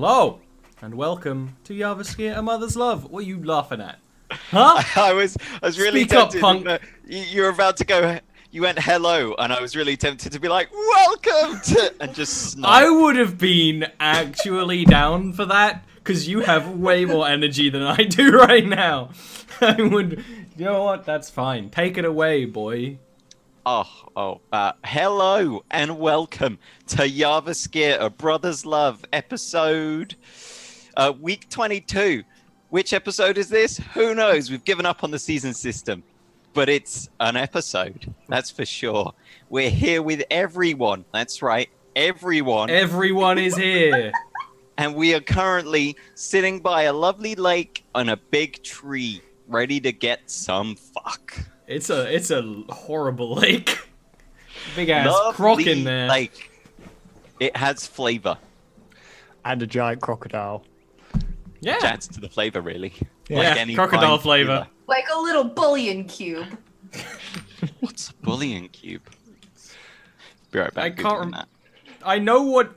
Hello, and welcome to Jarviskjir, A Mother's Love. What are you laughing at? Huh? I was really Speak up, tempted. punk. You were about to go. You went hello, and I was really tempted to be like, "Welcome to," and just snap. I would have been actually down for that, because you have way more energy than I do right now. I would... You know what? That's fine. Take it away, boy. Hello and welcome to Jarviskjir, A Brother's Love episode, week 22. Which episode is this? Who knows? We've given up on the season system, but it's an episode, that's for sure. We're here with everyone. That's right, everyone. Everyone is here. And we are currently sitting by a lovely lake on a big tree, ready to get some fuck. It's a horrible lake. Big ass Lovely croc in there. Lake. It has flavor. And a giant crocodile. Yeah. Which adds to the flavor, really. Yeah, any crocodile fine flavor. Like a little bullion cube. What's a bullion cube? Be right back. I can't Googling rem- that. I know what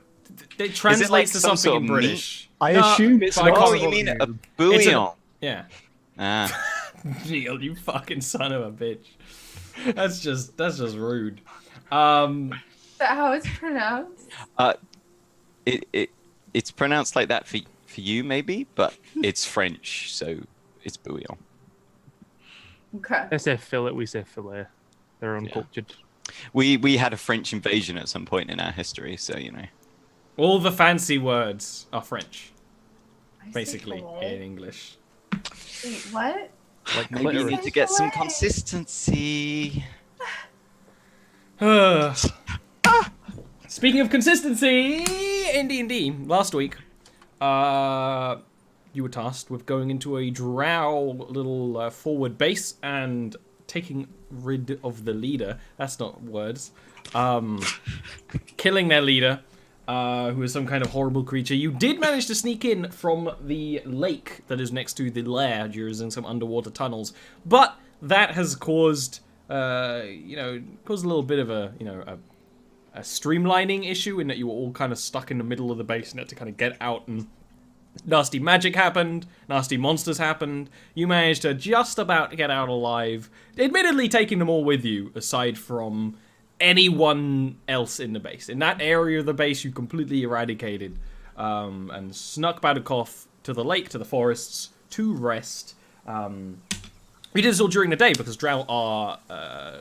it translates like to some something sort in of British. I No, assume it's but I not. can't Oh, you remember. mean a bouillon? Yeah. Ah. Neil, you fucking son of a bitch. That's just rude. Is that how it's pronounced? It's pronounced like that for you, maybe, but it's French, so it's bouillon. Okay. They say fillet, we say filet. They're uncultured. We had a French invasion at some point in our history, so you know. All the fancy words are French, I say basically, filet. in English. Wait, what? Like Maybe you clitoris. need to get some Filet. consistency. Speaking of consistency, in D&D, last week, you were tasked with going into a drow little forward base and taking rid of the leader. That's not words. Killing their leader, who is some kind of horrible creature. You did manage to sneak in from the lake that is next to the lair using some underwater tunnels, but that has caused, caused a little bit of a streamlining issue in that you were all kind of stuck in the middle of the base and had to kind of get out, and nasty magic happened, nasty monsters happened. You managed to just about get out alive, admittedly taking them all with you, aside from anyone else in the base. In that area of the base, you completely eradicated, and snuck Badakoff to the lake, to the forests, to rest. We did this all during the day because drow are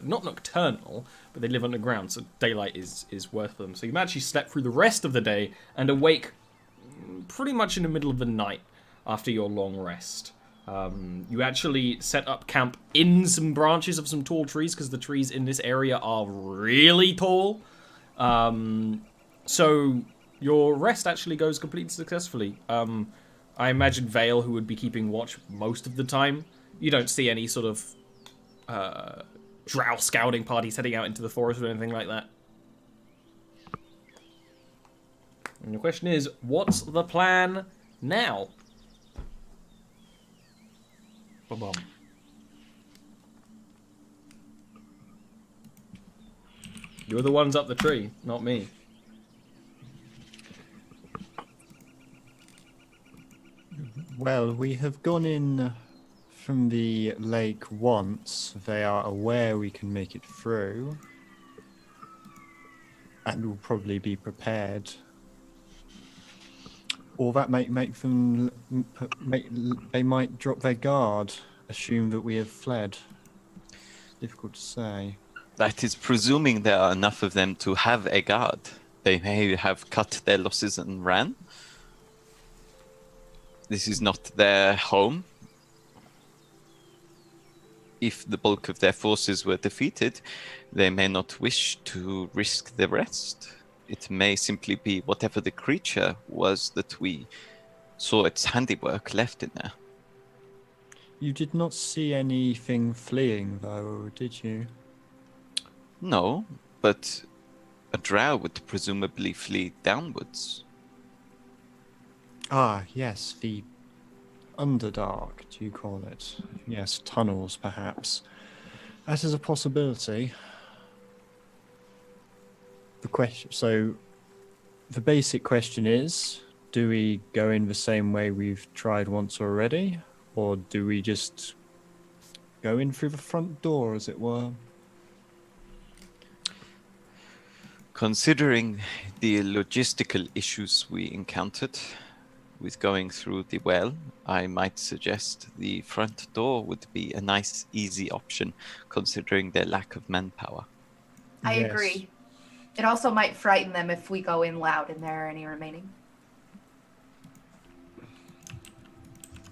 not nocturnal, but they live underground, so daylight is worth for them. So you actually slept through the rest of the day and awake pretty much in the middle of the night after your long rest. You actually set up camp in some branches of some tall trees because the trees in this area are really tall. So your rest actually goes completely successfully. I imagine Vale, who would be keeping watch most of the time, you don't see any sort of drow scouting parties heading out into the forest or anything like that. And the question is, what's the plan now? Ba-bum. You're the ones up the tree, not me. Well, we have gone in from the lake once. They are aware we can make it through. And will probably be prepared. Or that might make them... they might drop their guard, assume that we have fled. Difficult to say. That is presuming there are enough of them to have a guard. They may have cut their losses and ran. This is not their home. If the bulk of their forces were defeated, they may not wish to risk the rest. It may simply be whatever the creature was that we saw its handiwork left in there. You did not see anything fleeing, though, did you? No, but a drow would presumably flee downwards. Ah, yes, the Underdark, do you call it? Yes, tunnels, perhaps. That is a possibility. The question, so the basic question is, do we go in the same way we've tried once already? Or do we just go in through the front door, as it were? Considering the logistical issues we encountered with going through the well, I might suggest the front door would be a nice, easy option, considering their lack of manpower. I Yes. agree. It also might frighten them if we go in loud and there are any remaining.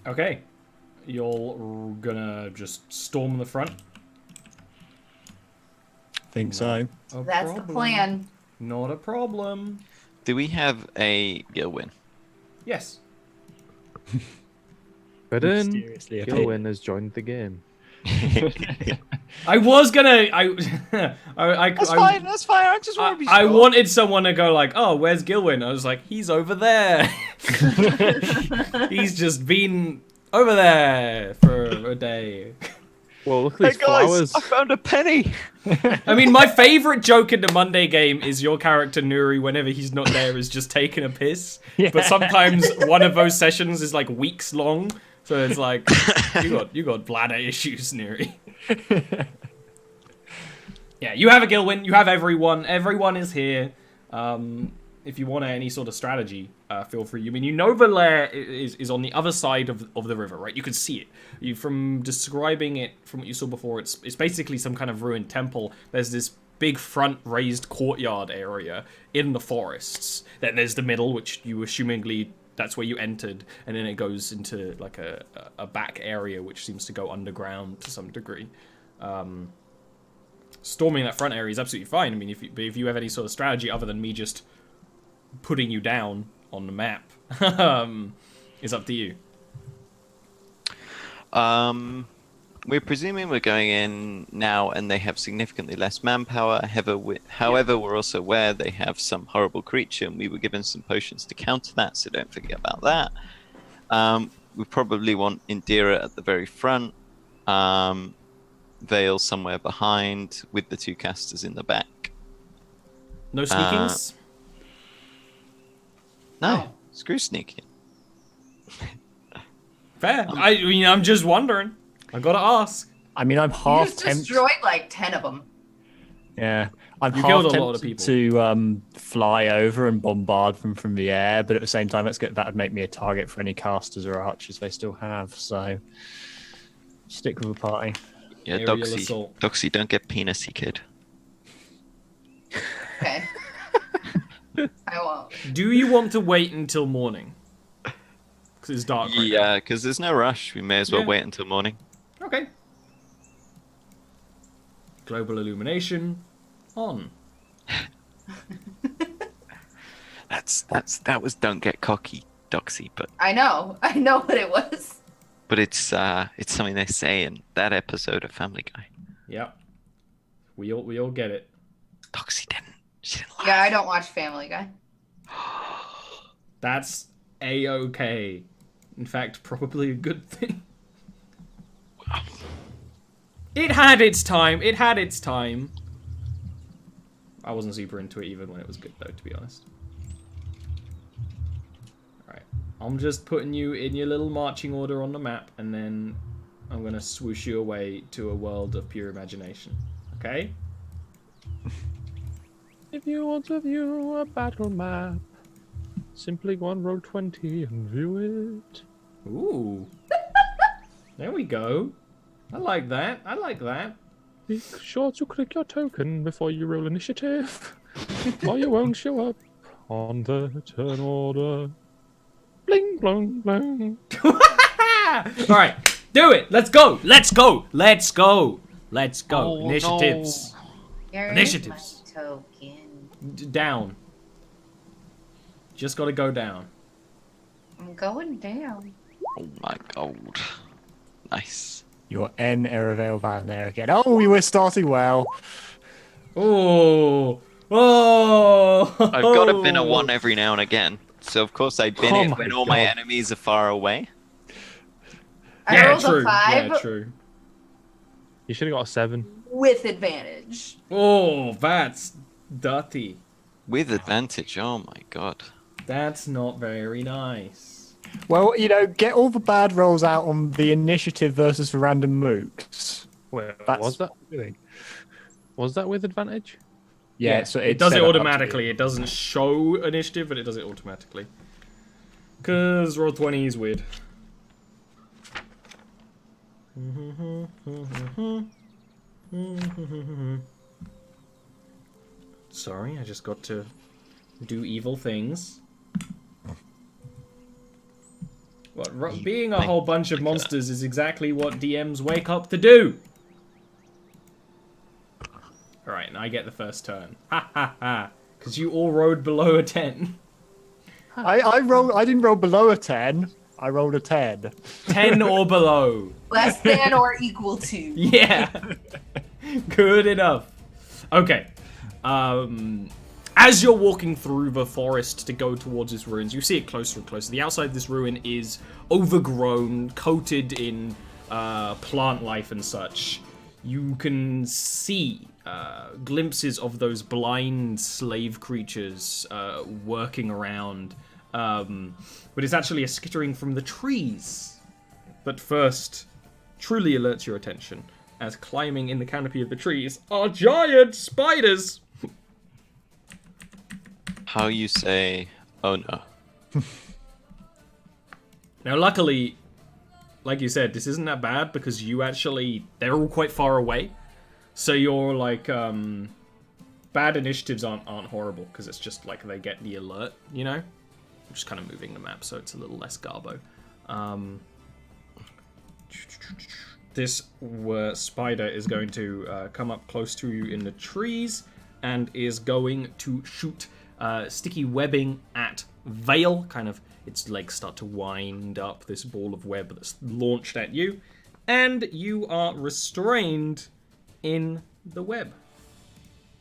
Okay. You're gonna just storm the front? Think so. A That's the problem. plan. Not a problem. Do we have a Gilwyn? Yes. But then Mysteriously appear. Gilwyn has joined the game. I was gonna. That's fine. That's fine. I just want to be sure. I wanted someone to go like, "Oh, where's Gilwyn?" I was like, "He's over there." He's just been over there for a day. Well, look at Hey these guys, flowers. I found a penny. I mean, my favorite joke in the Monday game is your character Nuri, whenever he's not there, is just taking a piss. Yeah. But sometimes one of those sessions is like weeks long, so it's like you got bladder issues, Nuri. Yeah, you have a Gilwyn. You have everyone. Everyone is here. If you want any sort of strategy, feel free. I mean, you know the lair is on the other side of the river, right? You can see it. From describing it from what you saw before, it's basically some kind of ruined temple. There's this big front raised courtyard area in the forests. Then there's the middle, which you assumingly that's where you entered, and then it goes into like a back area, which seems to go underground to some degree. Storming that front area is absolutely fine. I mean, if you have any sort of strategy other than me just putting you down on the map, is up to you. We're presuming we're going in now, and they have significantly less manpower. However, we're also aware they have some horrible creature, and we were given some potions to counter that, so don't forget about that. We probably want Indira at the very front, Vale somewhere behind, with the two casters in the back. No sneakings? No, screw sneaking. Fair. I mean, I'm just wondering. I gotta ask. I mean, I'm You half just tempted. destroyed like 10 of them. Yeah, I'm You half killed a tempted lot of people. to fly over and bombard them from the air, but at the same time, that would make me a target for any casters or archers they still have. So, stick with the party. Yeah, Aerial Doxy. assault. Doxy, don't get penisy, kid. Okay. I won't. Do you want to wait until morning? Because it's dark right now. Yeah, because there's no rush. We may as well Yeah. wait until morning. Okay. Global illumination on. That was don't get cocky, Doxy, but I know what it was. it's something they say in that episode of Family Guy. Yep. We all get it. Doxy didn't. She didn't laugh. Yeah, I don't watch Family Guy. That's A-okay. In fact, probably a good thing. It had its time. It had its time. I wasn't super into it even when it was good, though, to be honest. Alright. I'm just putting you in your little marching order on the map, and then I'm going to swoosh you away to a world of pure imagination. Okay? If you want to view a battle map, simply go on roll 20 and view it. Ooh. There we go. I like that. I like that. Be sure to click your token before you roll initiative, or you won't show up on the turn order. Bling, blong, blang. Alright. Do it. Let's go. Let's go. Let's go. Let's go. Oh, Initiatives. Here's Initiatives. my token. Down. Just gotta go down. I'm going down. Oh my god. Nice. Your N Erevel van there again. Oh, we were starting well. Oh. Oh. I've got to bin a 1 every now and again. So of course I bin Oh it my when all my God. enemies are far away. I Yeah, rolled true. a 5 Yeah, true. You should have got a 7. with advantage. Oh, that's dirty. With advantage, oh my god. That's not very nice. Well, get all the bad rolls out on the initiative versus the random mooks. Well, That's- was that really? Was that with advantage? Yeah, so it does set it up to be- automatically. It doesn't show initiative, but it does it automatically. Because roll 20 is weird. Sorry, I just got to do evil things. What, being a whole bunch of monsters is exactly what DMs wake up to do. Alright, and I get the first turn. Ha ha ha. Because you all rode below a 10. I didn't roll below a 10. I rolled a 10. 10 or below. Less than or equal to. Yeah. Good enough. Okay. As you're walking through the forest to go towards this ruins, you see it closer and closer. The outside of this ruin is overgrown, coated in plant life and such. You can see glimpses of those blind slave creatures working around. But it's actually a skittering from the trees. But first, truly alerts your attention, as climbing in the canopy of the trees are giant spiders! How you say, oh no. Now, luckily, like you said, this isn't that bad because they're all quite far away. So your, bad initiatives aren't horrible because it's just, they get the alert, I'm just kind of moving the map so it's a little less garbo. This spider is going to come up close to you in the trees and is going to shoot sticky webbing at Vale. Its legs start to wind up this ball of web that's launched at you, and you are restrained in the web.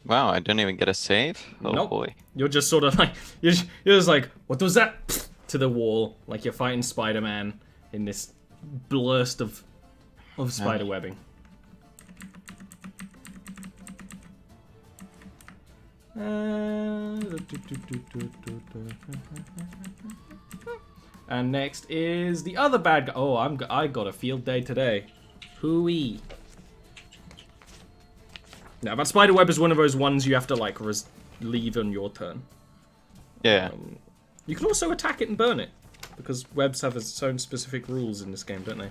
Wow, I don't even get a save? Oh Nope. boy. You're just sort of you're just like, what was that? To the wall, like you're fighting Spider-Man in this blurst of spider webbing. And next is the other bad guy. Oh, I got a field day today. Hooey. Now, that spider web is one of those ones you have to leave on your turn. Yeah. You can also attack it and burn it, because webs have its own specific rules in this game, don't they?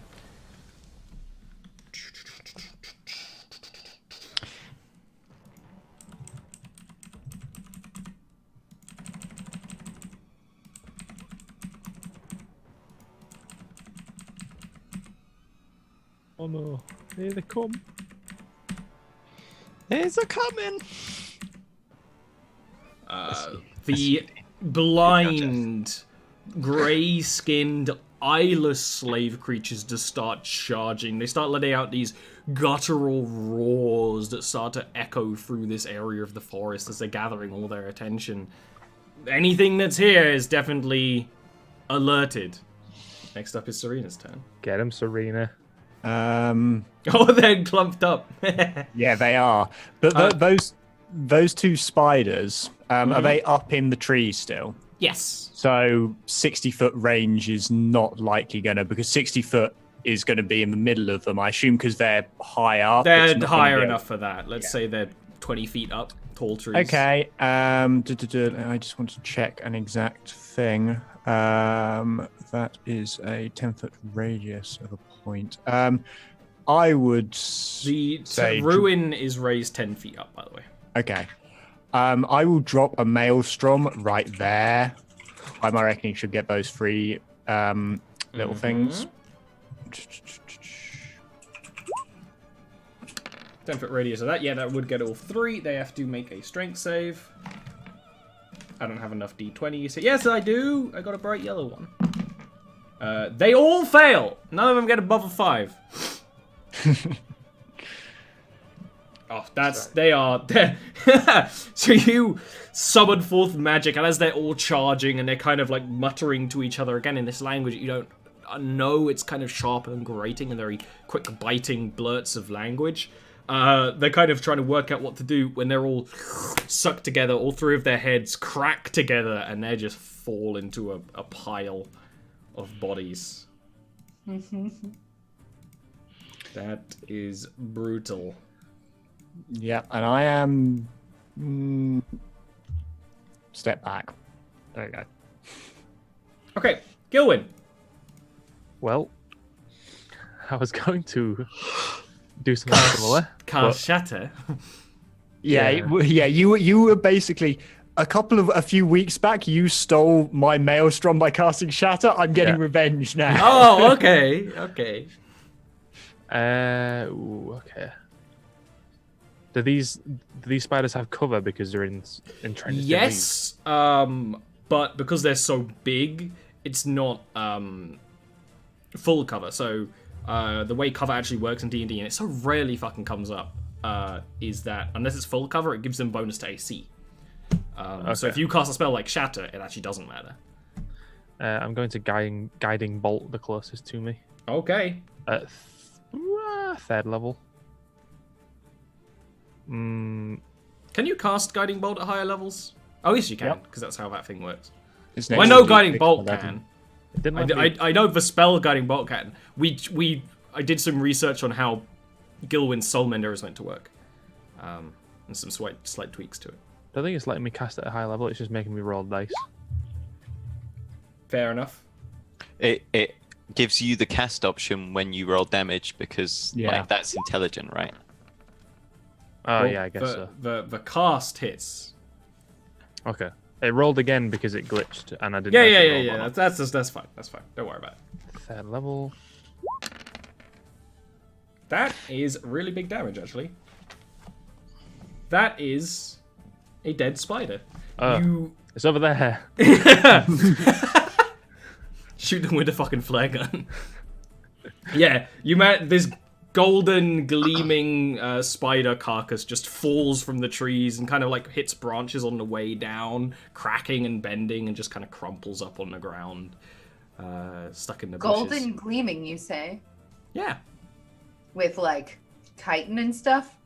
Oh no, here they come. There's a coming. The blind, grey-skinned, eyeless slave creatures just start charging. They start letting out these guttural roars that start to echo through this area of the forest as they're gathering all their attention. Anything that's here is definitely alerted. Next up is Serena's turn. Get him, Serena. Oh, they're clumped up. Yeah, they are. But those two spiders, are they up in the tree still? Yes. So 60-foot range is not likely because 60 foot is going to be in the middle of them. I assume because they're high up. They're higher enough for that. Let's say they're 20 feet up, tall trees. Okay. I just want to check an exact thing. That is a 10-foot radius of a point. I would The say ruin is raised 10 feet up, by the way. Okay. I will drop a maelstrom right there. I reckon you should get those three little things. 10-foot radius of that. Yeah, that would get all three. They have to make a strength save. I don't have enough d20. So yes, I do. I got a bright yellow one. They all fail. None of them get above a 5. Oh, they are. So you summon forth magic, and as they're all charging and they're kind of muttering to each other again in this language you don't know, it's kind of sharp and grating and very quick biting blurts of language. They're kind of trying to work out what to do when they're all sucked together. All three of their heads crack together, and they just fall into a pile of bodies. That is brutal. Yeah, and I am... step back. There you go. Okay, Gilwyn. Well, I was going to do something similar. Cast Shatter. Yeah, Yeah. you were basically... A few weeks back, you stole my Maelstrom by casting Shatter. I'm getting revenge now. Oh, okay, okay. Okay. Do these spiders have cover because they're entrenched? Yes, but because they're so big, it's not full cover. So the way cover actually works in D&D, and it so rarely fucking comes up, is that unless it's full cover, it gives them bonus to AC. So if you cast a spell like Shatter, it actually doesn't matter. I'm going to guiding bolt the closest to me. Okay. At third level. Can you cast Guiding Bolt at higher levels? Oh, yes, you can, because that's how that thing works. It's Well, I next know to Guiding D6 Bolt 11. can. It didn't let me- I know the spell Guiding Bolt can. I did some research on how Gilwyn's Soulmender is meant to work, and some slight tweaks to it. I don't think it's letting me cast at a high level. It's just making me roll dice. Fair enough. It gives you the cast option when you roll damage because Yeah. like that's intelligent, right? Oh Well, yeah, I guess so. The cast hits. Okay. It rolled again because it glitched and I didn't. know if it rolled or Yeah. not. That's fine. That's fine. Don't worry about it. Third level. That is really big damage, actually. That is a dead spider. You It's over there. shoot them with a fucking flare gun. Yeah, you met this golden gleaming spider carcass just falls from the trees and kind of like hits branches on the way down, cracking and bending, and just kind of crumples up on the ground, stuck in the bushes. Golden gleaming, you say? Yeah. With like chitin and stuff?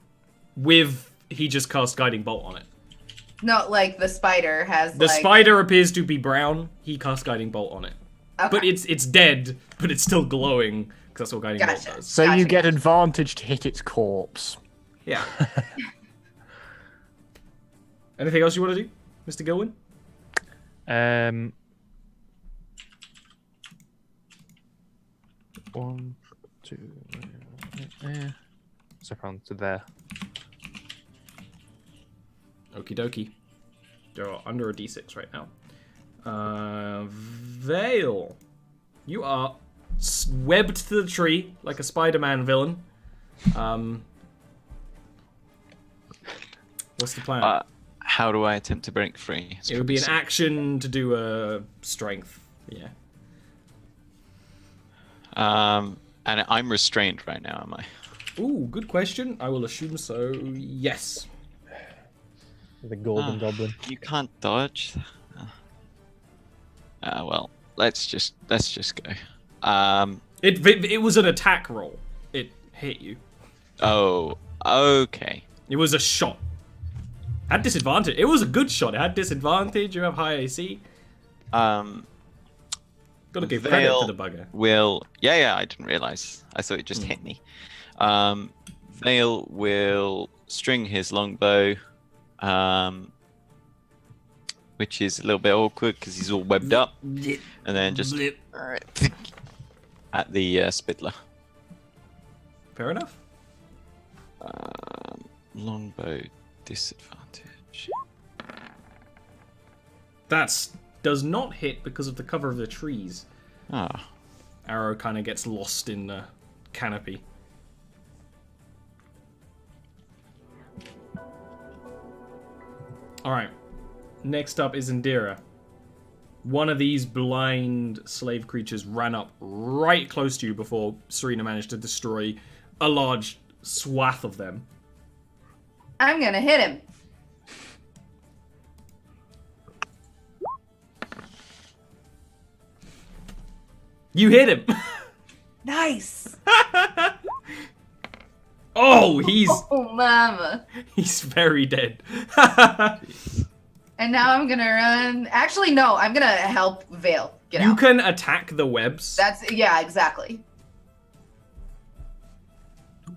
He just cast Guiding Bolt on it. Not like the spider has The like... spider appears to be brown. He cast Guiding Bolt on it. Okay. But it's dead, but it's still glowing, because that's what Guiding Bolt Gotcha. does. So you Gotcha. get advantage to hit its corpse. Yeah. Anything else you want to do, Mr. Gilwyn? One, two, step on to there. Okie dokie. You're under a d6 right now. Vale. You are webbed to the tree like a Spider-Man villain. What's the plan? How do I attempt to break free? It would be an action to do a strength. Yeah. And I'm restrained right now, am I? Ooh, good question. I will assume so. Yes. The golden goblin. You can't dodge. Well, let's just go. It was an attack roll. It hit you. Oh, okay. It was a shot. Had disadvantage. It was a good shot. It had disadvantage. You have high AC. Gotta give credit to the bugger. Yeah, I didn't realize. I thought it just hit me. Vale will string his longbow, which is a little bit awkward because he's all webbed up, and then just at the Spidler. Fair enough. Longbow disadvantage. Does not hit because of the cover of the trees. Ah. Arrow kind of gets lost in the canopy. Alright. Next up is Indira. One of these blind slave creatures ran up right close to you before Serena managed to destroy a large swath of them. I'm gonna hit him. You hit him! Nice. Oh, he's Oh, mama. very dead. And now I'm gonna run. Actually, no, I'm gonna help Vale get You out. can attack the webs. Yeah, exactly.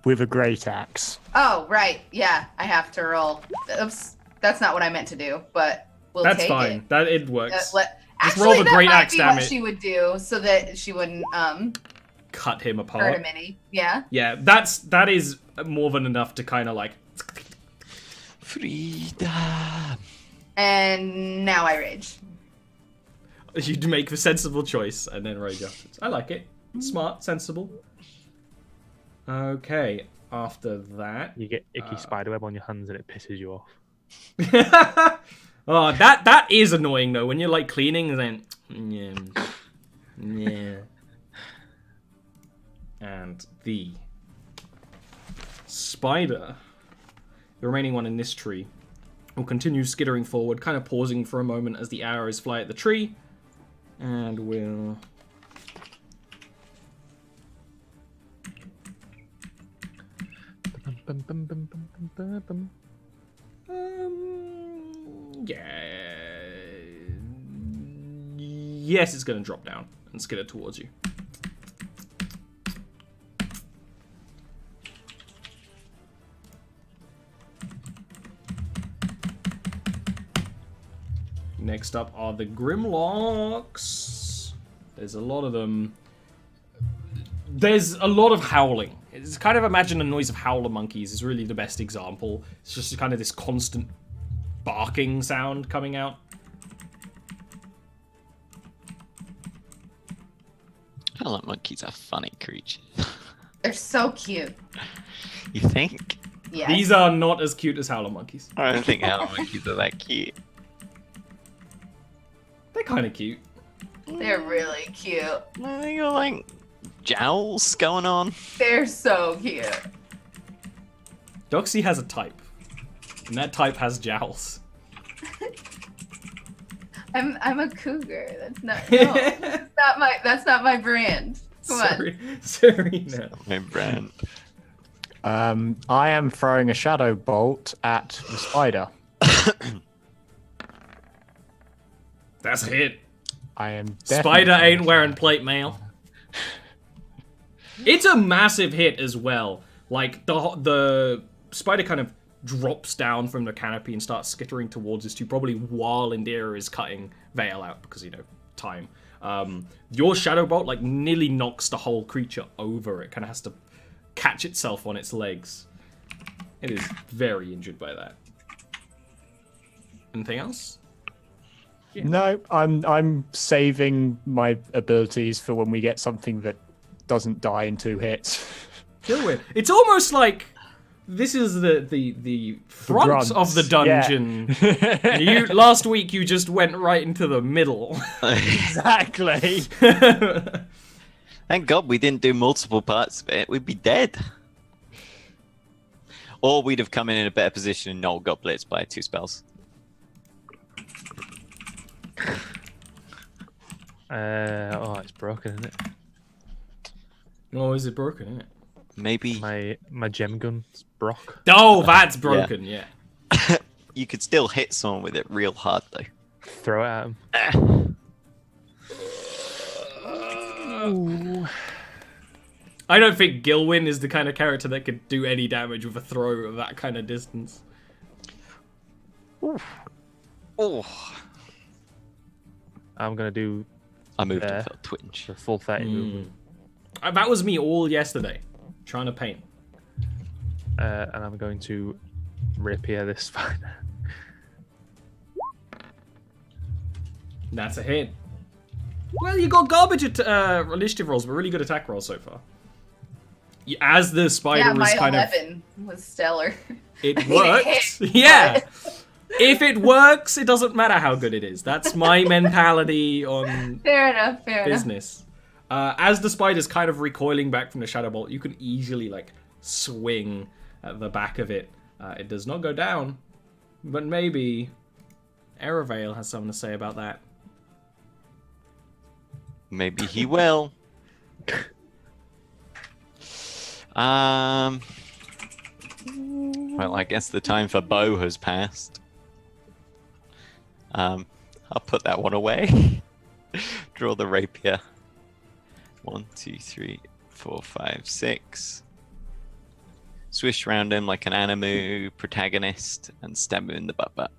With a great axe. Oh, right. Yeah, I have to roll. Oops, that's not what I meant to do, but we'll That's take fine. it. That it works. Just Actually, roll the that great might axe be what damage. she would do, so that she wouldn't Cut him hurt apart. him any. Yeah. Yeah, that is more than enough to kind of like. Freedom. And now I rage. You'd make the sensible choice and then rage afterwards. I like it. Smart, sensible. Okay, after that. You get icky spiderweb on your hands and it pisses you off. Oh, that is annoying though. When you're like cleaning and then. Yeah. And the spider, the remaining one in this tree, will continue skittering forward, kind of pausing for a moment as the arrows fly at the tree, and will yes, it's going to drop down and skitter towards you. Next up are the Grimlocks. There's a lot of them. There's a lot of howling. It's kind of imagine the noise of howler monkeys is really the best example. It's just kind of this constant barking sound coming out. Howler monkeys are funny creatures. They're so cute. You think? Yeah. These are not as cute as howler monkeys. I don't think howler monkeys are that cute. They're kind of cute. They're really cute. I think got like jowls going on. They're so cute. Doxy has a type, and that type has jowls. I'm a cougar. That's not. No, that's not my brand. Come on. Sorry, no. My brand. I am throwing a shadow bolt at the spider. That's a hit. I am Spider definitely- ain't wearing plate mail. It's a massive hit as well. Like the spider kind of drops down from the canopy and starts skittering towards us two, probably while Indira is cutting Vale out because time. Your shadow bolt like nearly knocks the whole creature over. It kind of has to catch itself on its legs. It is very injured by that. Anything else? No, I'm saving my abilities for when we get something that doesn't die in 2 hits. Feel weird. It's almost like this is the front grunts, of the dungeon. Yeah. Last week you just went right into the middle. Exactly. Thank God we didn't do multiple parts of it. We'd be dead. Or we'd have come in a better position and not got blitzed by 2 spells. It's broken, isn't it? Oh, is it broken, isn't it? Maybe My gem gun's broke. Oh, that's broken, yeah. you could still hit someone with it real hard though. Throw it at him. I don't think Gilwyn is the kind of character that could do any damage with a throw of that kind of distance. Oh, I'm gonna do I moved There. and felt twinge. the full 30 movement. That was me all yesterday, trying to paint. And I'm going to rapier this spider. That's a hit. Well, you got garbage at initiative rolls, but really good attack rolls so far. As the spider Yeah, is my kind 11 was stellar. it works. Yeah. If it works, it doesn't matter how good it is. That's my mentality on Fair enough. Fair enough. business. As the spider's kind of recoiling back from the shadow bolt, you can easily like swing at the back of it. It does not go down, but maybe Eravale has something to say about that. Maybe he will. Well, I guess the time for bow has passed. I'll put that one away. Draw the rapier. 1, 2, 3, 4, 5, 6. Swish round him like an anime protagonist and stab him in the butt.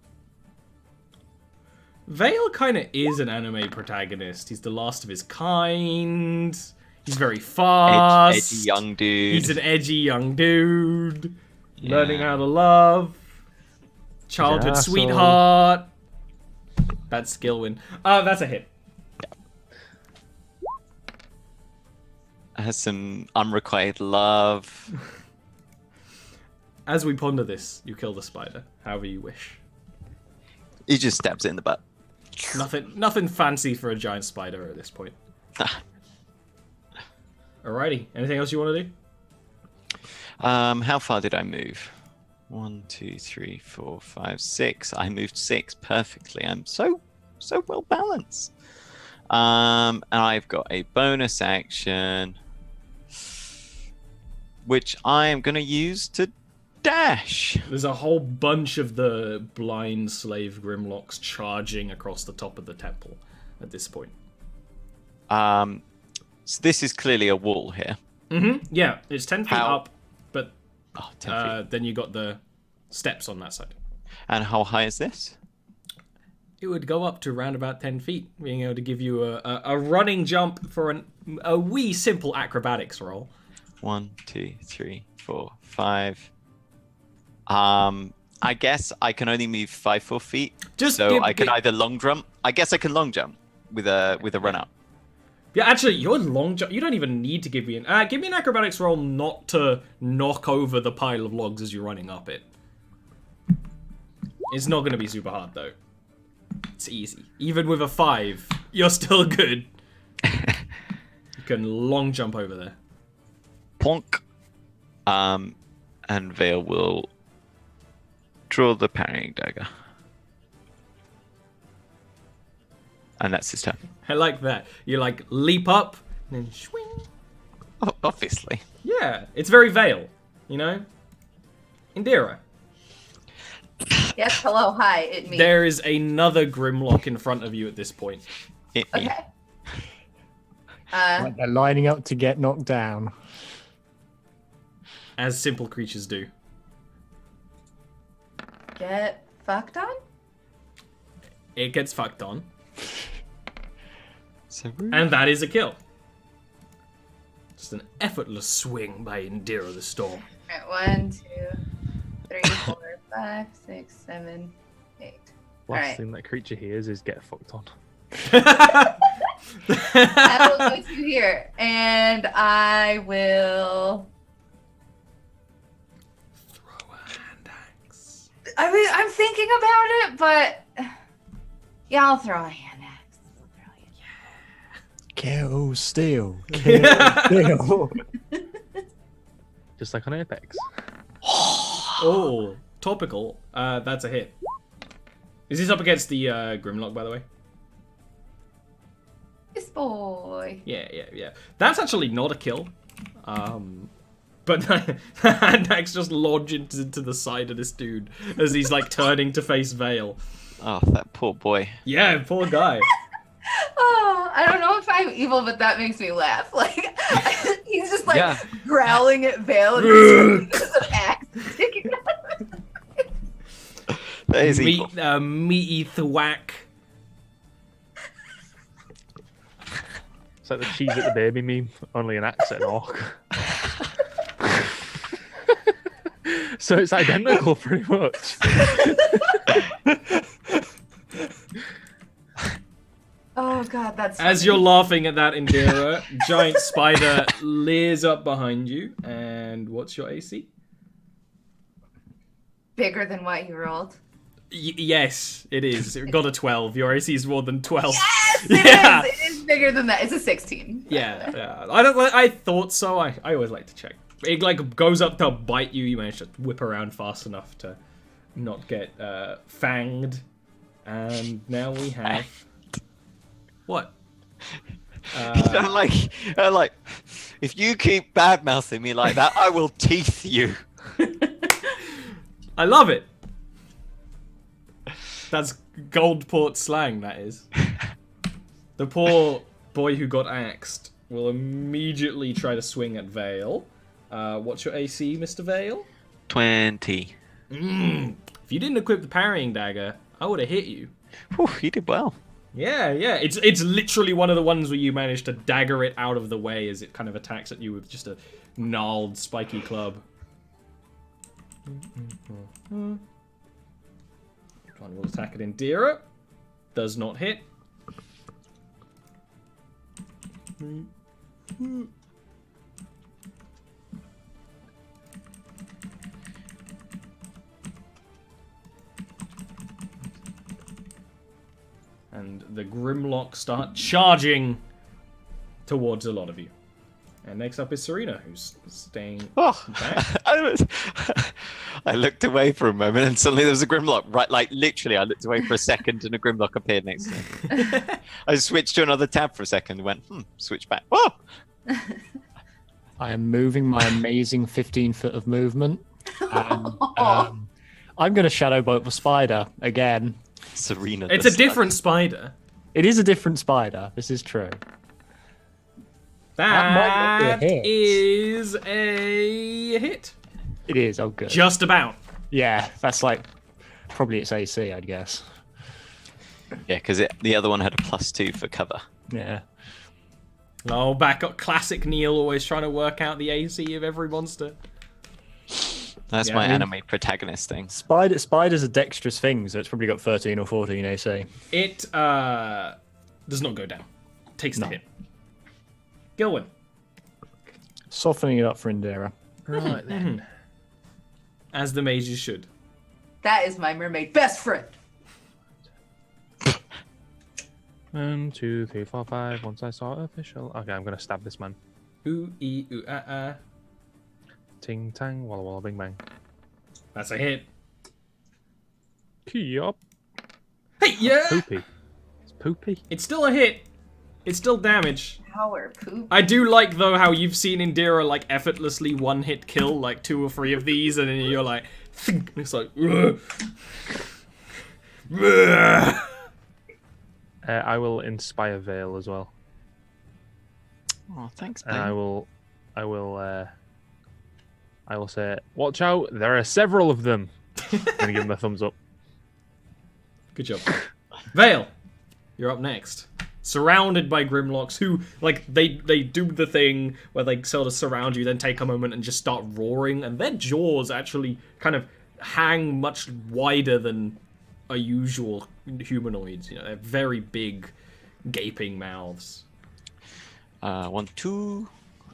Vale kind of is an anime protagonist. He's the last of his kind. He's very fast. Edgy young dude. He's an edgy young dude. Yeah. Learning how to love. Childhood asshole. sweetheart. That's skill win. That's a hit. Has some unrequited love. As we ponder this, you kill the spider, however you wish. He just stabs it in the butt. Nothing fancy for a giant spider at this point. Alrighty. Anything else you want to do? How far did I move? 1, 2, 3, 4, 5, 6. I moved 6 perfectly. I'm so well balanced. And I've got a bonus action, which I am going to use to dash. There's a whole bunch of the blind slave Grimlocks charging across the top of the temple at this point. So this is clearly a wall here. Mm-hmm. Yeah, it's 10 feet How- up, but 10 feet. then you got the steps on that side. And how high is this? It would go up to around about 10 feet, being able to give you a running jump for a wee simple acrobatics roll. 1, 2, 3, 4, 5. I guess I can only move 5 4 feet. I can either long jump. I guess I can long jump with a run up. Yeah, actually, your long jump. You don't even need to give me an acrobatics roll not to knock over the pile of logs as you're running up it. It's not going to be super hard though. It's easy. Even with a 5, you're still good. You can long jump over there. Plonk. And Vale will draw the parrying dagger. And that's his turn. I like that. You like leap up and then swing. Oh, obviously. Yeah, it's very Vale, you know? Indira. Yes, hello, hi, it me. There is another Grimlock in front of you at this point. Hit me. Okay. Right, they're lining up to get knocked down. As simple creatures do. Get fucked on? It gets fucked on. So rude. And that is a kill. Just an effortless swing by Indira the Storm. Alright, 1, 2, 3, 4, 5, 6, 7, 8. Last Alright. thing that creature hears is get fucked on. I will go to here, and I will. Throw a hand axe. I mean, I'm thinking about it, but yeah, I'll throw a hand axe. Kill, steal, kill. Just like on Apex. Oh, topical. That's a hit. Is this up against the Grimlock, by the way? This boy. Yeah. That's actually not a kill. But the hand axe just lodged into the side of this dude as he's like turning to face Vale. Oh, that poor boy. Yeah, poor guy. Oh, I don't know if I'm evil, but that makes me laugh. Like he's just like Yeah. growling at Vale and there's an axe sticking out. That is evil. Meaty thwack. It's like the cheese at the baby meme, only an axe and an orc. So it's identical pretty much. Oh god, that's As funny. you're laughing at that, Indira, giant spider leers up behind you. And what's your AC? bigger than what you rolled. Yes, it is. It got a 12. Your AC is more than 12. Yes, Yeah. it is bigger than that. It's a 16. Yeah. I thought so. I always like to check. It like goes up to bite you. You manage to whip around fast enough to not get fanged. And now we have what? I'm like, if you keep bad mouthing me like that, I will teeth you. I love it. That's Goldport slang, that is. The poor boy who got axed will immediately try to swing at Vale. What's your AC, Mr. Vale? 20. If you didn't equip the parrying dagger, I would have hit you. Whew, you did well. Yeah. It's literally one of the ones where you manage to dagger it out of the way as it kind of attacks at you with just a gnarled, spiky club. One will attack at Indira. Does not hit. And the Grimlock start charging towards a lot of you. And next up is Serena, who's staying back. I looked away for a moment and suddenly there was a Grimlock. Right, like literally, I looked away for a second and a Grimlock appeared next to me. I switched to another tab for a second and went, switch back. Oh! I am moving my amazing 15 foot of movement. And, I'm going to Shadow Bolt the spider again. Serena. It's a different spider. It is a different spider. This is true. That might not be a hit. is a hit. It is. Oh, good. Just about. Yeah, that's like probably its AC, I'd guess. Yeah, because the other one had a +2 for cover. Yeah. Oh, back up. Classic Neil, always trying to work out the AC of every monster. That's my anime protagonist thing. Spiders are dexterous things, so it's probably got 13 or 14 AC. It does not go down. Takes the hit. Gilwyn. Softening it up for Indira. Right then. As the mages should. That is my mermaid best friend. 1, 2, 3, 4, 5. Once I saw official. Okay, I'm gonna stab this man. Ooh, ee, ooh, ah, ah. Ting tang, walla walla, bing bang. That's a hit. Key up. Hey, yeah! Poopy. It's poopy. It's still a hit. It's still damage. Power poop. I do like, though, how you've seen Indira, like, effortlessly one-hit kill, like, 2 or 3 of these, and then you're like, think, and it's like, ugh. I will inspire Vale as well. Oh, thanks, And man. I will say, watch out, there are several of them. I'm gonna give him a thumbs up. Good job. Vale, you're up next. Surrounded by Grimlocks, who, like, they do the thing where they sort of surround you, then take a moment and just start roaring, and their jaws actually kind of hang much wider than a usual humanoids. You know, they're very big, gaping mouths. 1, 2.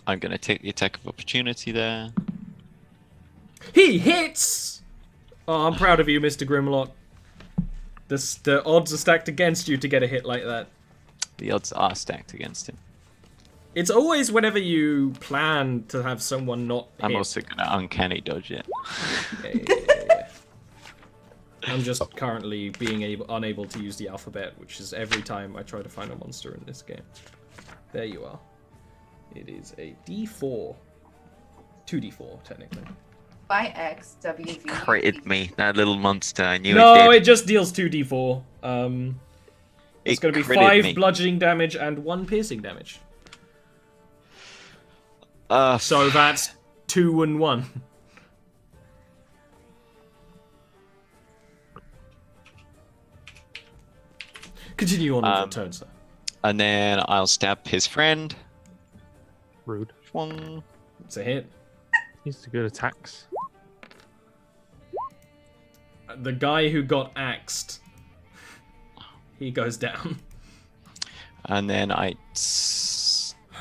I'm going to take the attack of opportunity there. He hits! Oh, I'm proud of you, Mr. Grimlock. The odds are stacked against you to get a hit like that. The odds are stacked against him. It's always whenever you plan to have someone not hit. I'm also going to uncanny dodge it. Yeah. I'm just currently being unable to use the alphabet, which is every time I try to find a monster in this game. There you are. It is a D4. 2D4, technically. By X, W, V. Critted me, that little monster. I knew No, it it did. just deals 2D4. It's going to be 5 me. bludgeoning damage and 1 piercing damage. Uh, So that's 2 and 1. Continue on with your turn, sir. And then I'll stab his friend. Rude. Schwung. It's a hit. He's the good attacks. The guy who got axed, he goes down. And then I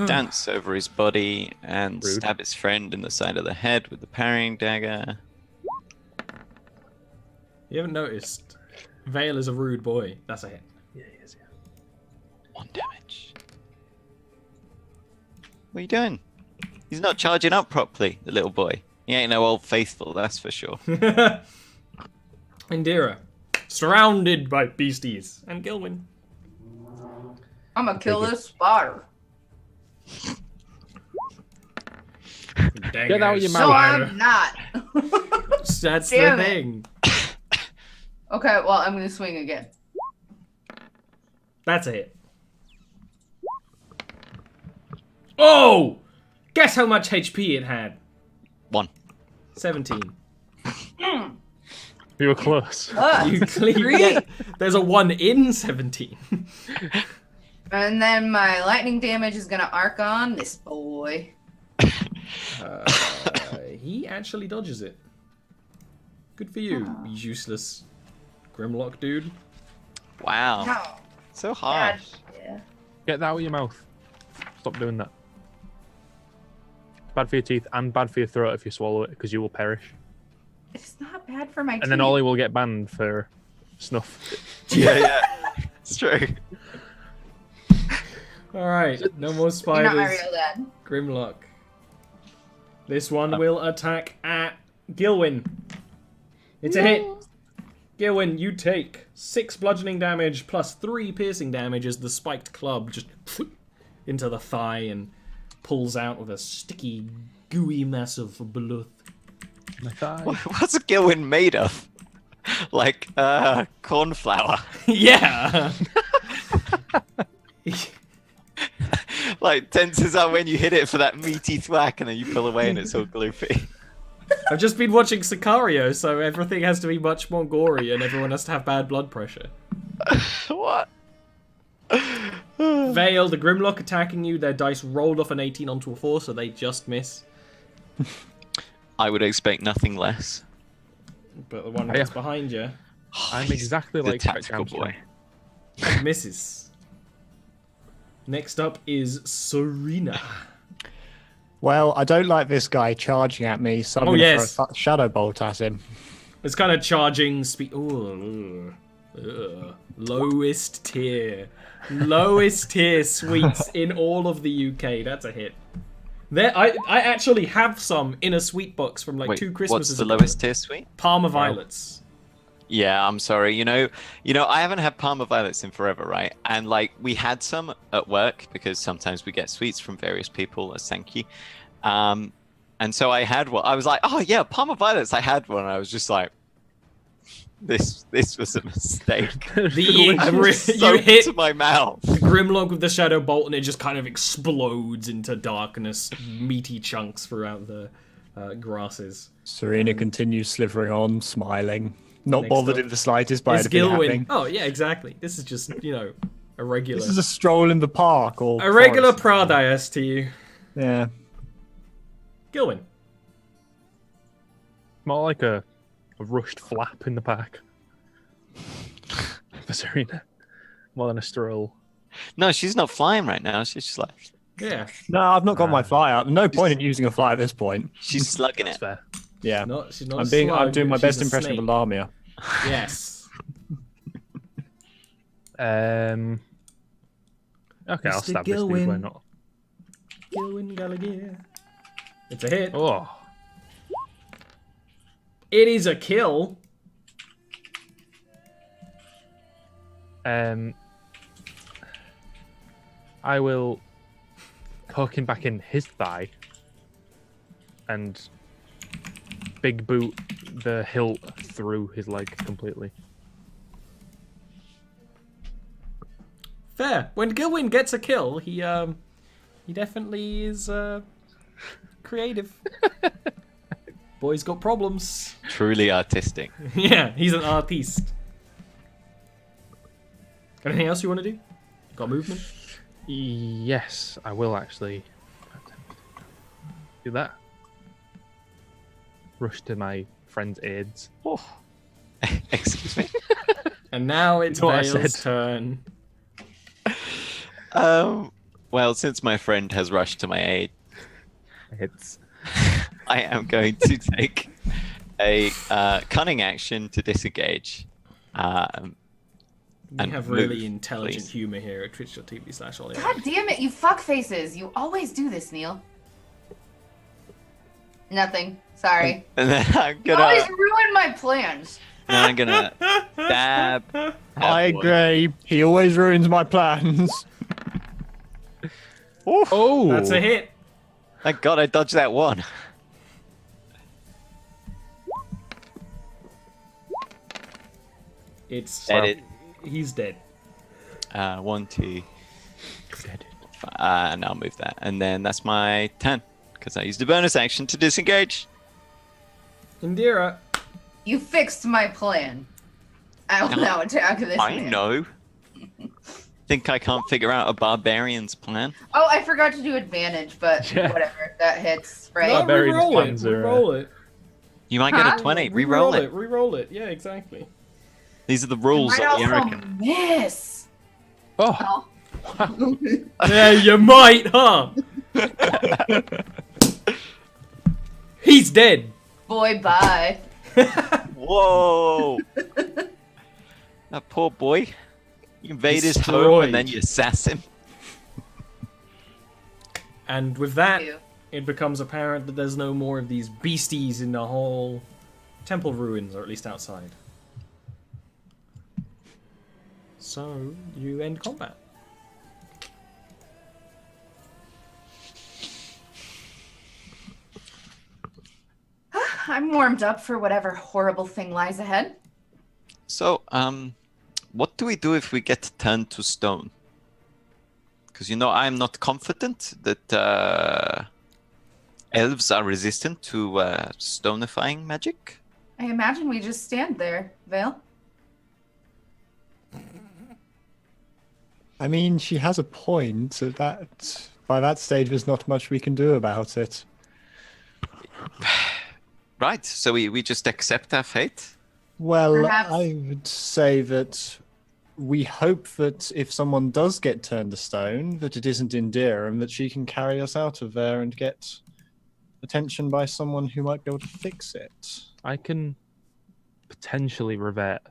dance over his body and Rude. stab his friend in the side of the head with the parrying dagger. You haven't noticed. Vale is a rude boy. That's a hit. Yeah, he is, yeah. 1 damage. What are you doing? He's not charging up properly, the little boy. He ain't no old faithful, that's for sure. Indira, surrounded by beasties. And Gilwyn. I'm gonna kill this spider. Dang Get out it, your No, spider. I'm not. That's Damn the it. thing. Okay, well, I'm gonna swing again. That's a hit. Oh! Guess how much HP it had? 1. 17. You were close. You clearly Three. get, there's a 1 in 17. And then my lightning damage is gonna arc on this boy. He actually dodges it. Good for you, useless Grimlock dude. Wow. No. So harsh. Yeah. Get that out of your mouth. Stop doing that. It's bad for your teeth and bad for your throat if you swallow it, because you will perish. It's not bad for my teeth. And then Ollie will get banned for snuff. Yeah. It's true. Alright, no more You're spiders. not my real dad. Grimlock. This one will attack at Gilwyn. It's a hit. Gilwyn, you take 6 bludgeoning damage plus 3 piercing damage as the spiked club just into the thigh and pulls out with a sticky, gooey mess of blood. My thigh. What's a Gilwyn made of? Like, corn flour. Yeah! Like, tenses out when you hit it for that meaty thwack and then you pull away and it's all gloopy. I've just been watching Sicario, so everything has to be much more gory and everyone has to have bad blood pressure. What? Vale, the Grimlock attacking you, their dice rolled off an 18 onto a 4, so they just miss. I would expect nothing less. But the one that's behind you I'm exactly The like tactical Jack boy. misses. Next up is Serena. Well, I don't like this guy charging at me, so I'm going to yes. throw a shadow bolt at him. It's kind of charging speed. Lowest tier. Lowest tier sweets in all of the UK. That's a hit. There, I actually have some in a sweet box from like Wait, 2 Christmases what's the ago. lowest tier sweet? Parma Violets. Yeah, I'm sorry. You know, I haven't had Parma Violets in forever, right? And like, we had some at work because sometimes we get sweets from various people as thank you. And so I had one. I was like, oh yeah, Parma Violets. I had one. I was just like, this was a mistake. You Soaked hit to my mouth. Grimlock with the Shadow Bolt and it just kind of explodes into darkness, meaty chunks throughout the grasses. Serena continues slithering on, smiling. Not Next bothered up in the slightest by It's anything Gilwyn. happening. Oh yeah, exactly. This is just, a regular... This is a stroll in the park. Or a regular forest. Pradias to you. Yeah. Gilwyn. More like a rushed flap in the park. For Serena. More than a stroll. No, she's not flying right now. She's just like, Yeah. No, I've not got my fly out. No point in using a fly at this point. she's slugging That's it. fair. Yeah. She's not I'm a slug, I'm doing my she's best a impression snake. of a lamia. Yes. Okay, I'll Mr. stab this dude. Gilwyn. Why not? Gilwyn Gallagher. It's a hit. Oh, It is a kill. I will poke him back in his thigh and big boot the hilt through his leg completely. Fair. When Gilwyn gets a kill, he definitely is creative. Boy's got problems. Truly artistic. Yeah, he's an artiste. Anything else you want to do? Got movement? Yes, I will actually do that. Rush to my friend's aids. Oh. Excuse me. And now it's You know what I Vale's said? turn. Well, since my friend has rushed to my aid, It's I am going to take a cunning action to disengage. We And have really move, intelligent please. humor here at twitch.tv/olirant. God damn it, you fuckfaces. You always do this, Neil. Nothing. Sorry. And then I'm You always gonna, ruin my plans. stab. I agree. He always ruins my plans. oh, That's a hit. Thank God I dodged that one. It's Edit. he's dead. 1, 2. And I'll move that. And then that's my turn. Because I used the bonus action to disengage. Indira. You fixed my plan. I will now attack this I man. know. Think I can't figure out a barbarian's plan? Oh, I forgot to do advantage, but Yeah. whatever. That hits, right? No, Barbarian's re-roll it. plans are, Re-roll it. You might get Huh? a 20. Reroll it. Re-roll it. Yeah, exactly. These are the I rules might of the also American. Oh, miss. Oh. Yeah, you might, huh? He's dead. Boy, bye. Whoa! That poor boy. You invade his home Destroyed. and then you sass him. And with that, Ew. it becomes apparent that there's no more of these beasties in the whole temple ruins, or at least outside. So, you end combat. I'm warmed up for whatever horrible thing lies ahead. So, what do we do if we get turned to stone? Because, I'm not confident that elves are resistant to stonifying magic. I imagine we just stand there, Vale. I mean, she has a point. By that stage, there's not much we can do about it. Right, so we just accept our fate? Well, Perhaps- I would say that we hope that if someone does get turned to stone, that it isn't Indira and that she can carry us out of there and get attention by someone who might be able to fix it. I can potentially revert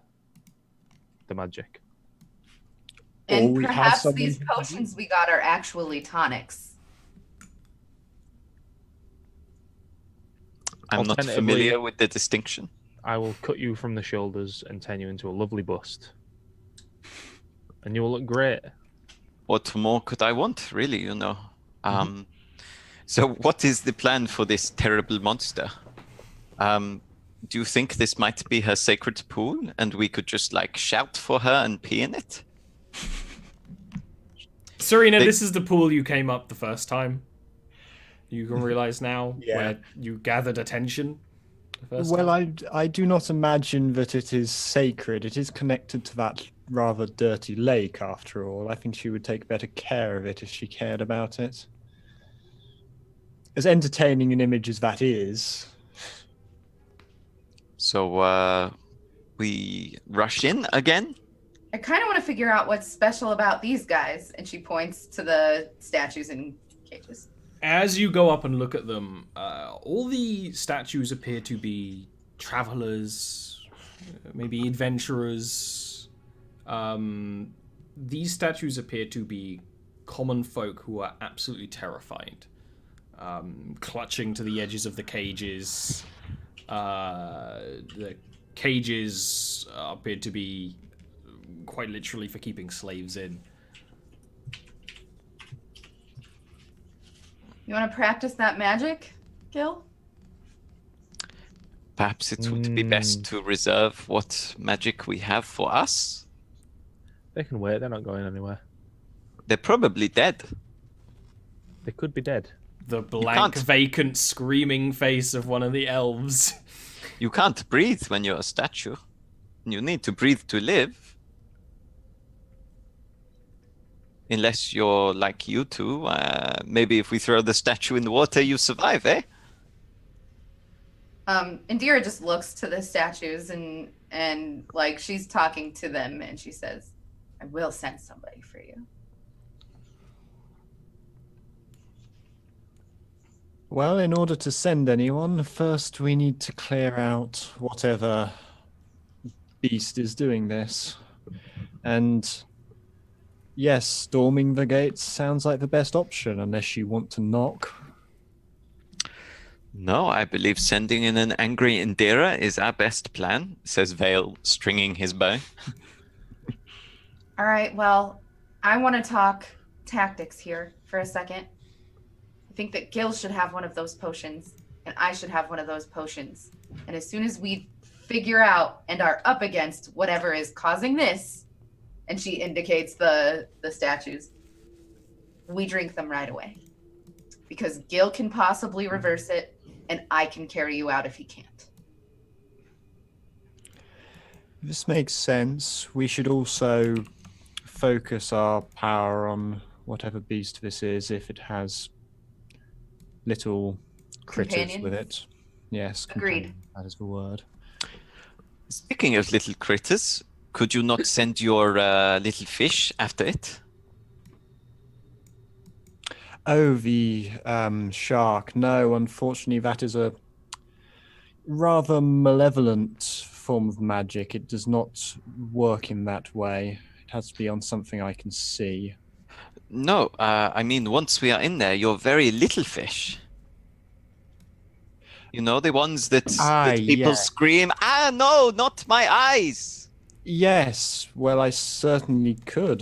the magic. And we have perhaps someone these who can do potions we got are actually tonics. I'm not Alternatively- familiar with the distinction. I will cut you from the shoulders and turn you into a lovely bust. And you will look great. What more could I want, really, So what is the plan for this terrible monster? Do you think this might be her sacred pool and we could just, shout for her and pee in it? Serena, They- this is the pool you came up the first time. You can realize now Yeah. where you gathered attention the first Well, time. I do not imagine that it is sacred. It is connected to that rather dirty lake, after all. I think she would take better care of it if she cared about it. As entertaining an image as that is, So we rush in again? I kind of want to figure out what's special about these guys. And she points to the statues in cages. As you go up and look at them, all the statues appear to be travelers, maybe adventurers. These statues appear to be common folk who are absolutely terrified, clutching to the edges of the cages. The cages appear to be quite literally for keeping slaves in. You want to practice that magic, Gil? Perhaps it would be best to reserve what magic we have for us? They can wait, they're not going anywhere. They're probably dead. They could be dead. The blank, can't- vacant, screaming face of one of the elves. You can't breathe when you're a statue. You need to breathe to live. Unless you're like you two. Maybe if we throw the statue in the water, you survive, eh? Indira just looks to the statues and like she's talking to them and she says, I will send somebody for you. well, in order to send anyone, first we need to clear out whatever beast is doing this. And yes, storming the gates sounds like the best option, unless you want to knock. No, I believe sending in an angry Indira is our best plan, says Vale, stringing his bow. All right, well, I want to talk tactics here for a second. I think that Gil should have one of those potions, and I should have one of those potions. And as soon as we figure out and are up against whatever is causing this, and she indicates the statues, we drink them right away. Because Gil can possibly reverse it, and I can carry you out if he can't. This makes sense. We should also focus our power on whatever beast this is, if it has little critters with it. Yes, Agreed. companion, that is the word. Speaking of little critters, could you not send your little fish after it? Oh, the shark. No, unfortunately, that is a rather malevolent form of magic. It does not work in that way. It has to be on something I can see. No, I mean, once we are in there, your very little fish. You know, the ones that people scream, "Ah, no, not my eyes!" Yes, well, I certainly could.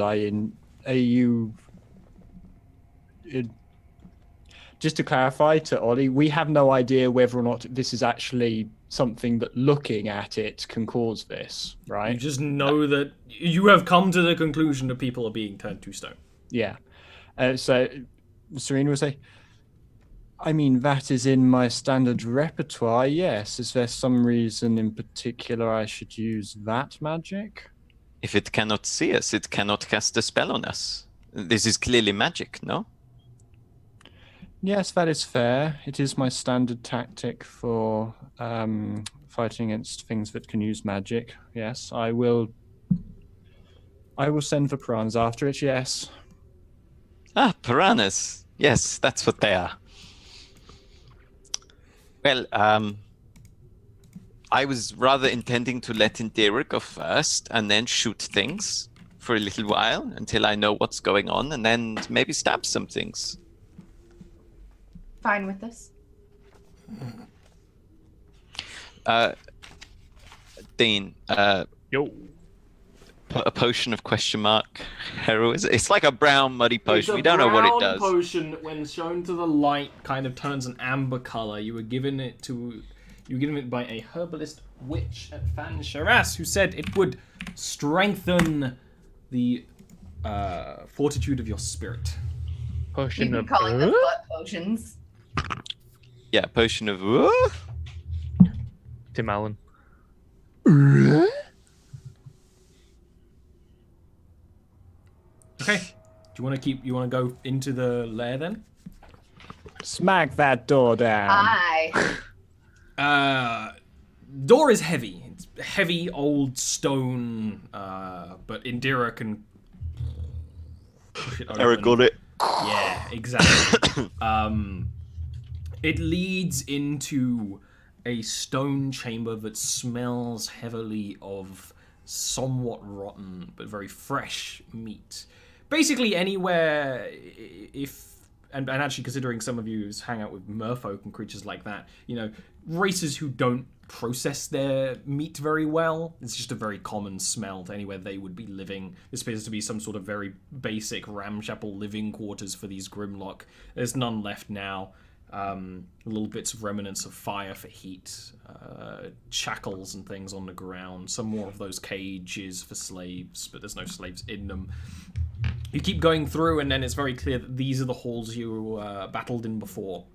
Just to clarify to Ollie, we have no idea whether or not this is actually something that looking at it can cause this, right? You just know that you have come to the conclusion that people are being turned to stone. Yeah. So Serena would say, I mean, that is in my standard repertoire, yes. Is there some reason in particular I should use that magic? If it cannot see us, it cannot cast a spell on us. This is clearly magic, no? Yes, that is fair. It is my standard tactic for fighting against things that can use magic. Yes, I will send the piranhas after it, yes. Ah, piranhas. Yes, that's what they are. Well, I was rather intending to let Indira go first and then shoot things for a little while until I know what's going on, and then maybe stab some things. Fine with this. Dean, Yo. a potion of question mark heroism. It's like a brown muddy potion. We don't know what it does. Potion that, when shown to the light, kind of turns an amber color. You were given it by a herbalist witch at Fan Sharas, who said it would strengthen the fortitude of your spirit. Potion You can of call it the butt potions. Yeah, potion of. Tim Allen. Okay. Do you want to go into the lair then? Smack that door down. Hi. Door is heavy. It's heavy old stone, but Indira can push it open. Eric got it. Yeah, exactly. It leads into a stone chamber that smells heavily of somewhat rotten but very fresh meat. Basically anywhere, and actually considering some of you hang out with merfolk and creatures like that, you know, races who don't process their meat very well, it's just a very common smell to anywhere they would be living. This appears to be some sort of very basic ramshackle living quarters for these Grimlock. There's none left now. Little bits of remnants of fire for heat, shackles and things on the ground, some more of those cages for slaves, but there's no slaves in them. You keep going through, and then it's very clear that these are the halls you battled in before.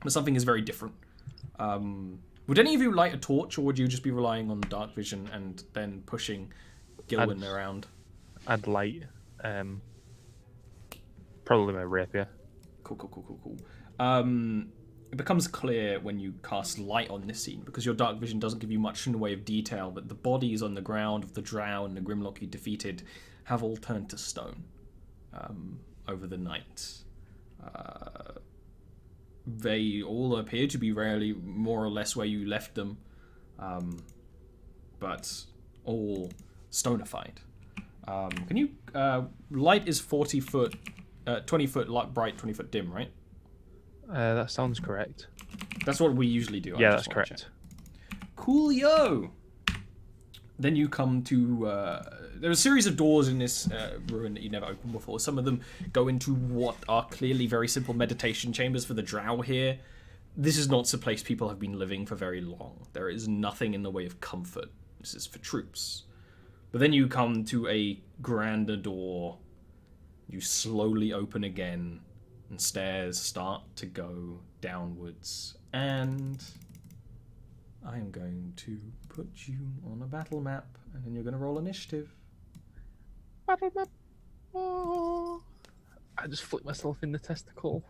But something is very different. Would any of you light a torch, or would you just be relying on dark vision and then pushing Gilwyn around? I'd light. Probably my rapier. Cool. It becomes clear when you cast light on this scene, because your dark vision doesn't give you much in the way of detail, but the bodies on the ground of the drow and the Grimlock you defeated have all turned to stone over the night. They all appear to be rarely more or less where you left them, but all stonified. Can you... light is 40 foot... 20 foot light bright, 20 foot dim, right? That sounds correct. That's what we usually do. Yeah, that's correct. Coolio! Then you come to... there are a series of doors in this ruin that you never opened before. Some of them go into what are clearly very simple meditation chambers for the drow here. this is not a place people have been living for very long. There is nothing in the way of comfort. This is for troops. But then you come to a grander door. You slowly open again, and stairs start to go downwards. And I am going to put you on a battle map, and then you're going to roll initiative. Battle map. Oh. I just flicked myself in the testicle.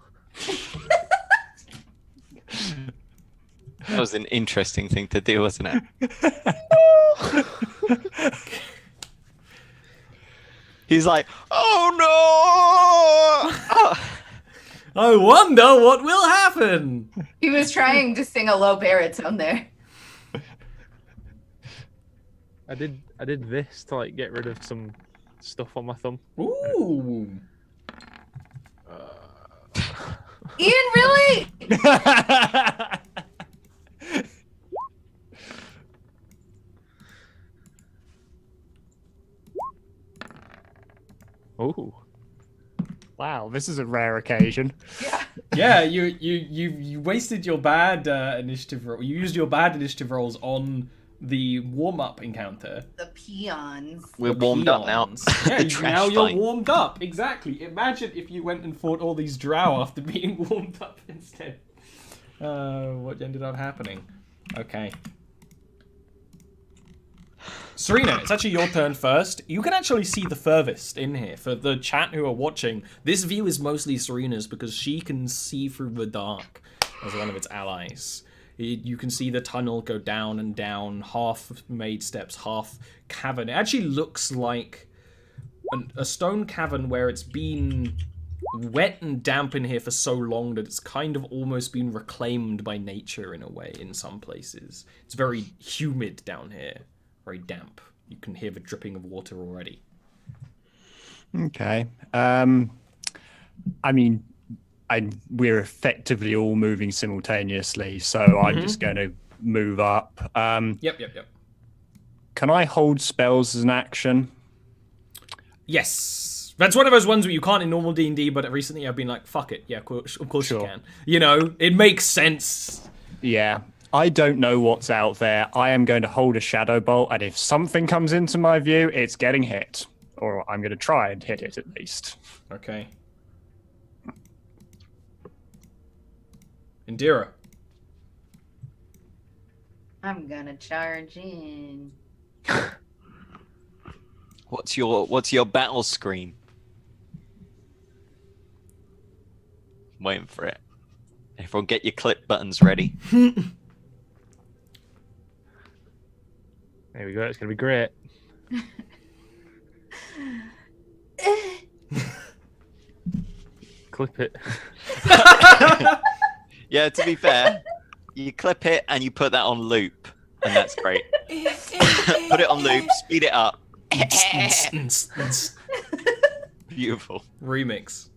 That was an interesting thing to do, wasn't it? He's like, oh no! Oh. I wonder what will happen. He was trying to sing a low baritone there. I did this to like get rid of some stuff on my thumb. Ooh. Ian, really? Oh. Wow, this is a rare occasion. Yeah. Yeah, you wasted your bad initiative roll. You used your bad initiative rolls on the warm-up encounter. The peons. We're warmed up now. Peons. Yeah, The trash now you're fight. warmed up. Exactly. Imagine if you went and fought all these drow after being warmed up instead. What ended up happening? Okay. Serena, it's actually your turn first. You can actually see the furthest in here. For the chat who are watching, this view is mostly Serena's because she can see through the dark as one of its allies. You can see the tunnel go down and down, half made steps, half cavern. It actually looks like a stone cavern where it's been wet and damp in here for so long that it's kind of almost been reclaimed by nature in a way in some places. It's very humid down here, very damp. You can hear the dripping of water already. Okay. I mean, we're effectively all moving simultaneously, so I'm just going to move up. Yep. Can I hold spells as an action? Yes. That's one of those ones where you can't in normal D&D, but recently I've been like, fuck it. Yeah, of course you Sure. can. You know, it makes sense. Yeah. I don't know what's out there. I am going to hold a shadow bolt, and if something comes into my view, it's getting hit. Or I'm going to try and hit it at least. Okay. Indira. I'm gonna charge in. What's your battle screen? I'm waiting for it. Everyone get your clip buttons ready. There we go. It's gonna be great. Clip it. Yeah, to be fair, you clip it and you put that on loop, and that's great. Put it on loop, speed it up. Beautiful. Remix.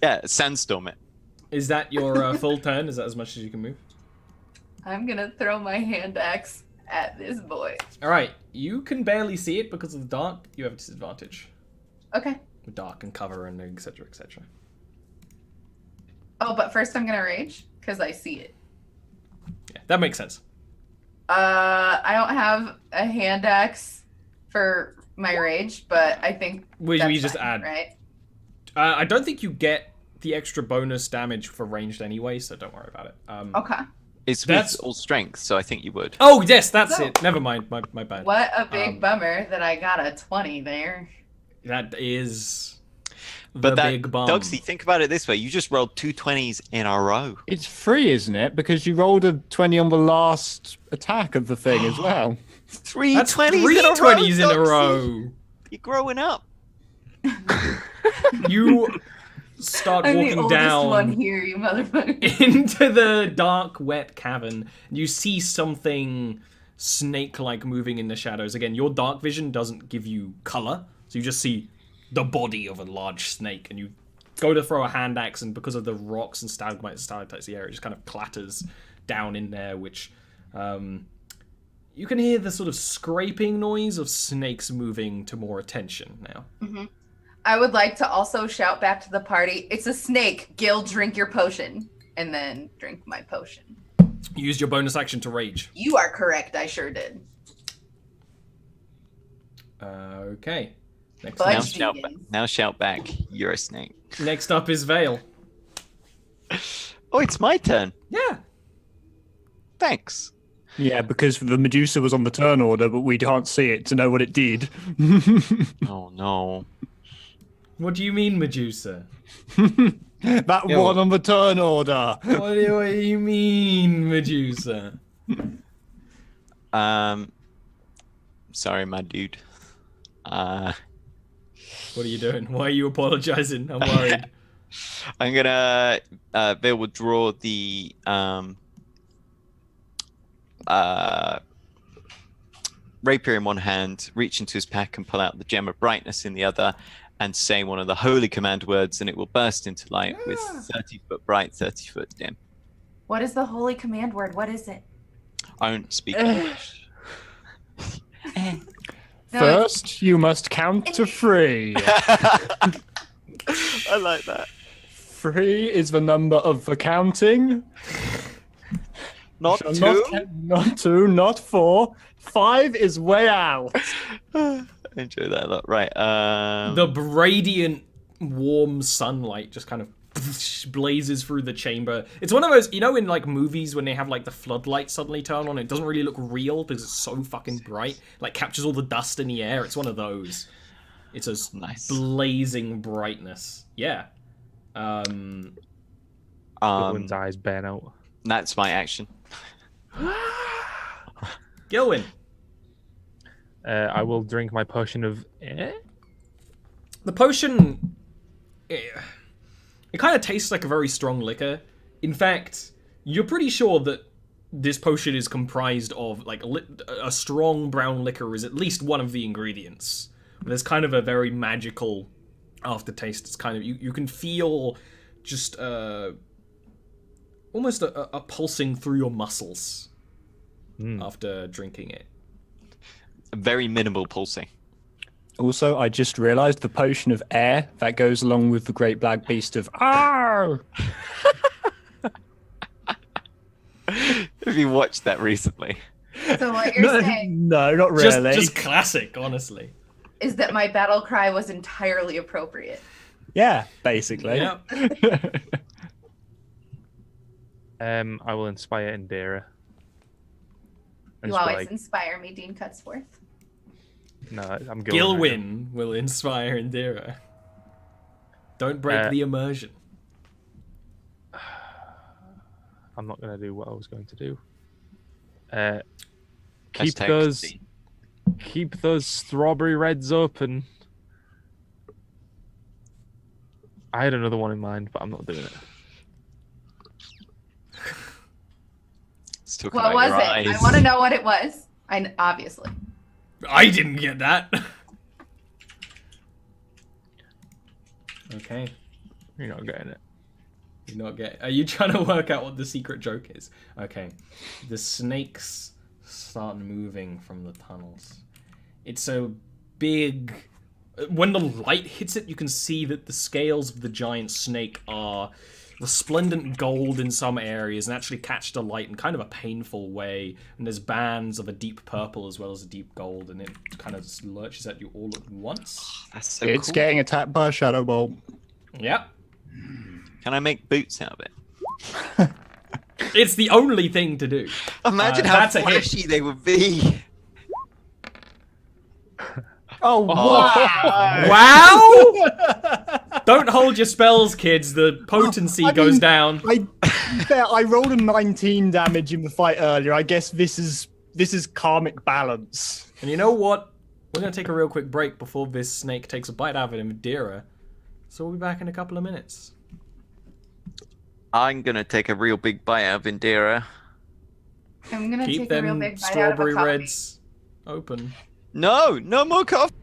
Yeah, sandstorm it. Is that your full turn? Is that as much as you can move? I'm gonna throw my hand axe at this boy. Alright, you can barely see it because of the dark. You have a disadvantage. Okay. With dark and cover and etc, etc. Oh, but first I'm gonna rage because I see it. Yeah, that makes sense. I don't have a hand axe for my rage, but I think We that's just fine, add. right? I don't think you get the extra bonus damage for ranged anyway, so don't worry about it. Okay. It's That's- with all strength, so I think you would. Oh, yes, that's So- it. Never mind. My bad. What a big bummer that I got a 20 there. That is But the that, big bum. Dogsy, think about it this way: you just rolled 2 20s in a row. It's free, isn't it? Because you rolled a 20 on the last attack of the thing as well. 3 That's 20s three in a 20s in row, a Dogsy. row. You're growing up. You start I'm the walking oldest down one here, you motherfucker. into the dark, wet cavern. You see something snake-like moving in the shadows. Again, your dark vision doesn't give you color, so you just see the body of a large snake, and you go to throw a hand axe, and because of the rocks and stalagmites, stalactites, the area just kind of clatters down in there, which you can hear the sort of scraping noise of snakes moving to more attention now. I would like to also shout back to the party, it's a snake. Gil, drink your potion. and then drink my potion. You used your bonus action to rage. You are correct. I sure did. Okay. Next, But- Now shout back. You're a snake. next up is Vale. Oh, it's my turn. Yeah. Thanks. Yeah, because the Medusa was on the turn order, but we can't see it to know what it did. Oh no. What do you mean, Medusa? That Yo. one on the turn order. What do you mean, Medusa? Sorry, my dude. What are you doing? Why are you apologizing? I'm worried. I'm gonna Bill will draw the rapier in one hand, reach into his pack and pull out the gem of brightness in the other, and say one of the holy command words, and it will burst into light with 30 foot bright, 30 foot dim. What is the holy command word? What is it? I don't speak English. No, First, you must count to 3. I like that. 3 is the number of the counting. Not So two. Not 2, not 4. 5 is way out. I enjoy that a lot. Right. The radiant, warm sunlight just kind of blazes through the chamber. It's one of those, you know, in like movies when they have like the floodlight suddenly turn on, it doesn't really look real because it's so fucking bright. Like captures all the dust in the air. It's one of those. It's a Nice. blazing brightness. Yeah. Gilwyn's eyes burn out. That's my action. Gilwyn. I will drink my potion of. The potion, it kind of tastes like a very strong liquor. In fact, you're pretty sure that this potion is comprised of like a strong brown liquor is at least one of the ingredients. There's kind of a very magical aftertaste. It's kind of you can feel just almost a pulsing through your muscles after drinking it. Very minimal pulsing. Also, I just realised the potion of air that goes along with the great black beast of Arr! Have you watched that recently? So what you're saying No, not really. Just classic, honestly. is that my battle cry was entirely appropriate. Yeah, basically. Yeah. I will inspire Indira. And You just be always like, inspire me, Dean Cutsworth. no, I'm Gilwyn. Gilwyn will inspire Indira. Don't break the immersion. I'm not going to do what I was going to do. Hashtag Keep those strawberry reds open. I had another one in mind, but I'm not doing it. It's talking What about was your it? eyes. I want to know what it was. Obviously. I didn't get that. Okay. You're not getting it. You're not getting. Are you trying to work out what the secret joke is? Okay. The snakes start moving from the tunnels. It's a big. When the light hits it, you can see that the scales of the giant snake are resplendent gold in some areas and actually catch the light in kind of a painful way. And there's bands of a deep purple as well as a deep gold, and it kind of just lurches at you all at once. That's so It's cool. getting attacked by a shadow bolt. Yep. Can I make boots out of it? It's the only thing to do. Imagine how that's a hit. flashy they would be. Oh, Wow! Don't hold your spells, kids. The potency I goes mean- down. I rolled a 19 damage in the fight earlier. I guess this is karmic balance. And you know what? We're going to take a real quick break before this snake takes a bite out of it in Madeira. So we'll be back in a couple of minutes. I'm gonna take a real big bite out of Indira. I'm going to Keep take a real them big bite out of strawberry a coffee. reds open. No, no more coffee.